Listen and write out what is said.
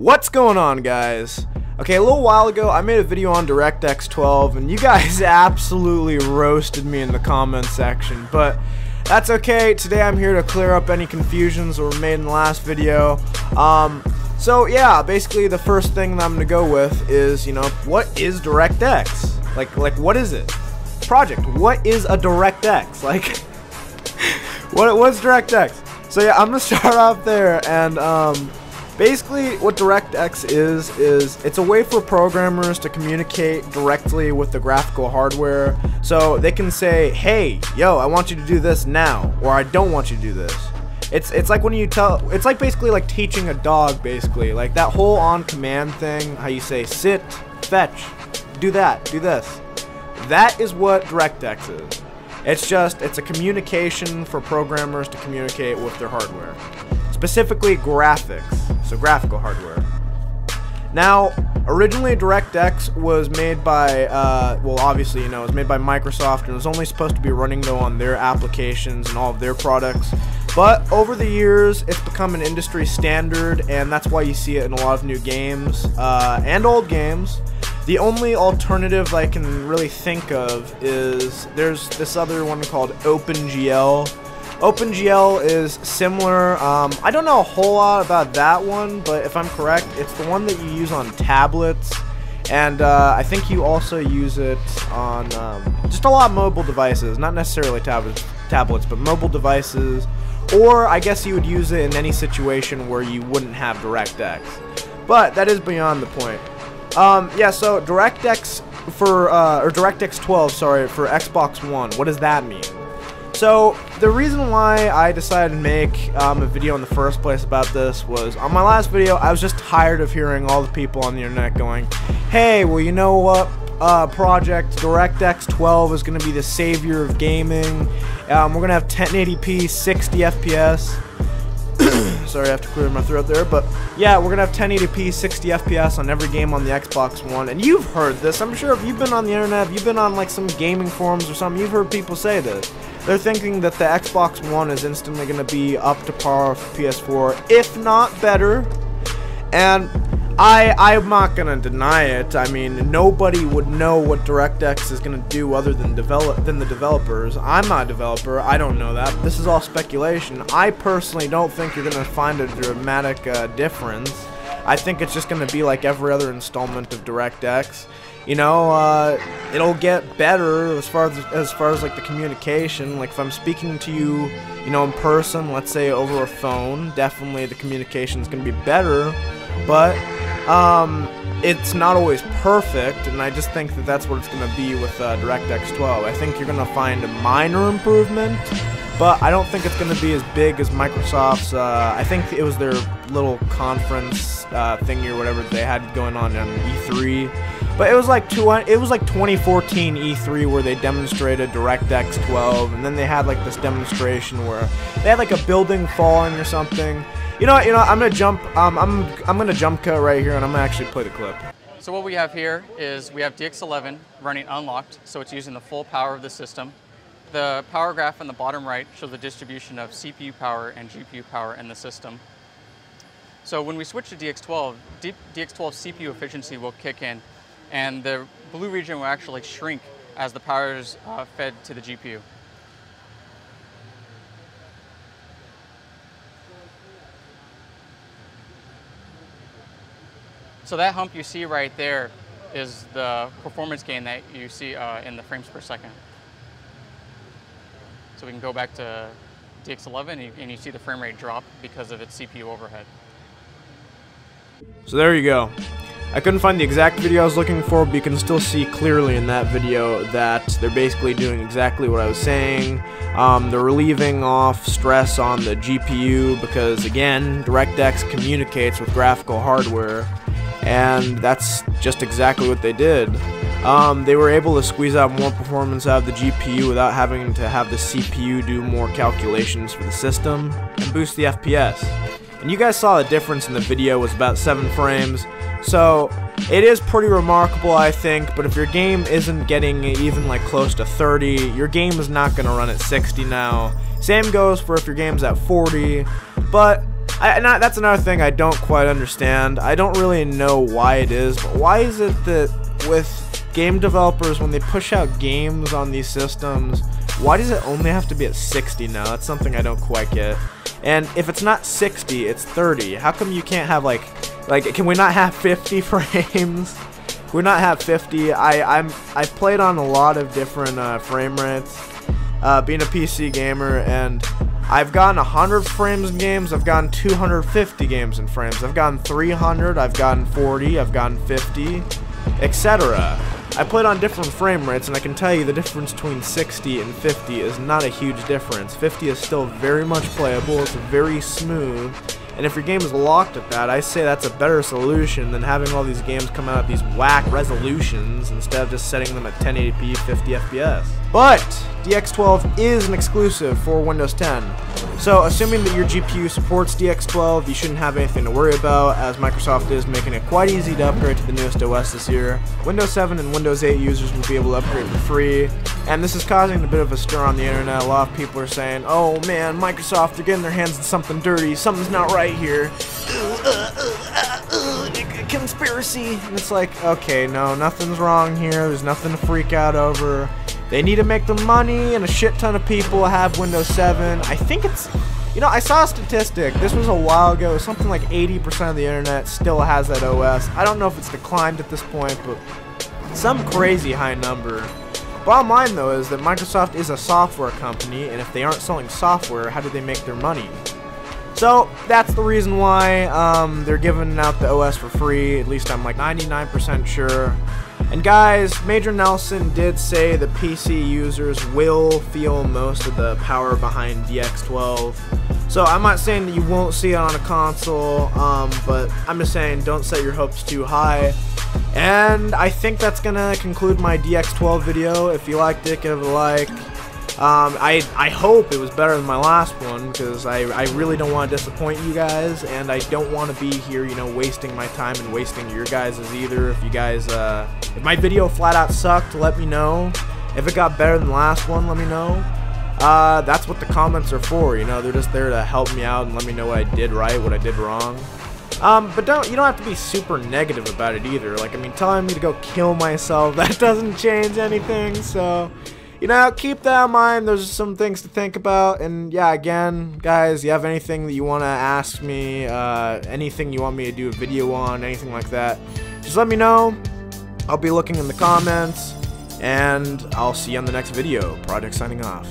What's going on, guys? Okay, a little while ago I made a video on DX12 and you guys absolutely roasted me in the comments section, but that's okay. Today I'm here to clear up any confusions that were made in the last video. So yeah, basically the first thing that I'm gonna go with is, what is DirectX? Like what is it? Project, what is a DirectX? Like what's DirectX? So yeah, I'm gonna start off there, and basically what DirectX is it's a way for programmers to communicate directly with the graphical hardware, so they can say, hey, yo, I want you to do this now, or I don't want you to do this. It's like when you it's like basically like teaching a dog, basically, like that whole on command thing, how you say sit, fetch, do that, do this. That is what DirectX is. It's a communication for programmers to communicate with their hardware. Specifically graphics, so graphical hardware. Now, originally DirectX was made by, well, obviously, it was made by Microsoft, and it was only supposed to be running, though, on their applications and all of their products. But over the years, it's become an industry standard, and that's why you see it in a lot of new games, and old games. The only alternative I can really think of is there's this other one called OpenGL. OpenGL is similar. I don't know a whole lot about that one, but if I'm correct, it's the one that you use on tablets, and I think you also use it on just a lot of mobile devices, not necessarily tablets, but mobile devices, or I guess you would use it in any situation where you wouldn't have DirectX. But that is beyond the point. Yeah, so DirectX or DirectX 12, sorry, for Xbox One, what does that mean? So, the reason why I decided to make a video in the first place about this was, on my last video, I was just tired of hearing all the people on the internet going, hey, well, you know what, project DirectX 12 is going to be the savior of gaming, we're going to have 1080p 60 FPS, sorry, I have to clear my throat there, but yeah, we're going to have 1080p 60 FPS on every game on the Xbox One, and you've heard this. I'm sure if you've been on the internet, if you've been on like some gaming forums or something, you've heard people say this. They're thinking that the Xbox One is instantly going to be up to par with PS4, if not better, and I'm not going to deny it. I mean, nobody would know what DirectX is going to do other than the developers. I'm not a developer. I don't know that. This is all speculation. I personally don't think you're going to find a dramatic difference. I think it's just going to be like every other installment of DirectX. It'll get better as far as like the communication. Like if I'm speaking to you, in person, let's say over a phone, definitely the communication is going to be better. But it's not always perfect, and I just think that that's what it's going to be with DirectX 12. I think you're going to find a minor improvement, but I don't think it's going to be as big as Microsoft's. I think it was their little conference thingy or whatever they had going on E3. But it was like 2014 E3 where they demonstrated DirectX 12, and then they had like this demonstration where they had like a building falling or something. I'm gonna jump. I'm gonna jump cut right here, and I'm gonna actually play the clip. So what we have here is we have DX11 running unlocked, so it's using the full power of the system. The power graph on the bottom right shows the distribution of CPU power and GPU power in the system. So when we switch to DX12, DX12 CPU efficiency will kick in, and the blue region will actually shrink as the power is fed to the GPU. So that hump you see right there is the performance gain that you see in the frames per second. So we can go back to DX11 and you see the frame rate drop because of its CPU overhead. So there you go. I couldn't find the exact video I was looking for, but you can still see clearly in that video that they're basically doing exactly what I was saying. They're relieving off stress on the GPU because, again, DirectX communicates with graphical hardware, and that's just exactly what they did. They were able to squeeze out more performance out of the GPU without having to have the CPU do more calculations for the system and boost the FPS. And you guys saw the difference in the video was about 7 frames. So it is pretty remarkable, I think, but if your game isn't getting even like close to 30, your game is not going to run at 60 now. Same goes for if your game's at 40, but That's another thing I don't quite understand. I don't really know why it is, but why is it that with game developers, when they push out games on these systems, why does it only have to be at 60 now? That's something I don't quite get. And if it's not 60, it's 30. How come you can't have like can we not have 50 frames? Can we not have 50? I've played on a lot of different frame rates, being a PC gamer, and I've gotten 100 frames in games, I've gotten 250 games in frames, I've gotten 300, I've gotten 40, I've gotten 50, etc. I played on different frame rates, and I can tell you the difference between 60 and 50 is not a huge difference. 50 is still very much playable, it's very smooth, and if your game is locked at that, I say that's a better solution than having all these games come out at these whack resolutions instead of just setting them at 1080p 50 FPS. But DX12 is an exclusive for Windows 10. So assuming that your GPU supports DX12, you shouldn't have anything to worry about, as Microsoft is making it quite easy to upgrade to the newest OS this year. Windows 7 and Windows 8 users will be able to upgrade for free, and this is causing a bit of a stir on the internet. A lot of people are saying, oh man, Microsoft, they're getting their hands on something dirty, something's not right here. Conspiracy. And it's like, okay, no, nothing's wrong here, there's nothing to freak out over. They need to make the money, and a shit ton of people have Windows 7. I think it's, you know, I saw a statistic, this was a while ago, something like 80% of the internet still has that OS. I don't know if it's declined at this point, but some crazy high number. Bottom line though is that Microsoft is a software company, and if they aren't selling software, how do they make their money? So that's the reason why they're giving out the OS for free, at least I'm like 99% sure. And guys, Major Nelson did say that PC users will feel most of the power behind DX12. So I'm not saying that you won't see it on a console, but I'm just saying don't set your hopes too high. And I think that's gonna conclude my DX12 video. If you liked it, give it a like. I hope it was better than my last one, because I really don't want to disappoint you guys, and I don't want to be here, you know, wasting my time and wasting your guys' either. If you guys, if my video flat out sucked, let me know. If it got better than the last one, let me know. That's what the comments are for, you know, they're just there to help me out and let me know what I did right, what I did wrong. But you don't have to be super negative about it either. Like, I mean, telling me to go kill myself, that doesn't change anything, so you know, keep that in mind. There's some things to think about. And yeah, again, guys, you have anything that you want to ask me, anything you want me to do a video on, anything like that, just let me know. I'll be looking in the comments, and I'll see you on the next video. Project signing off.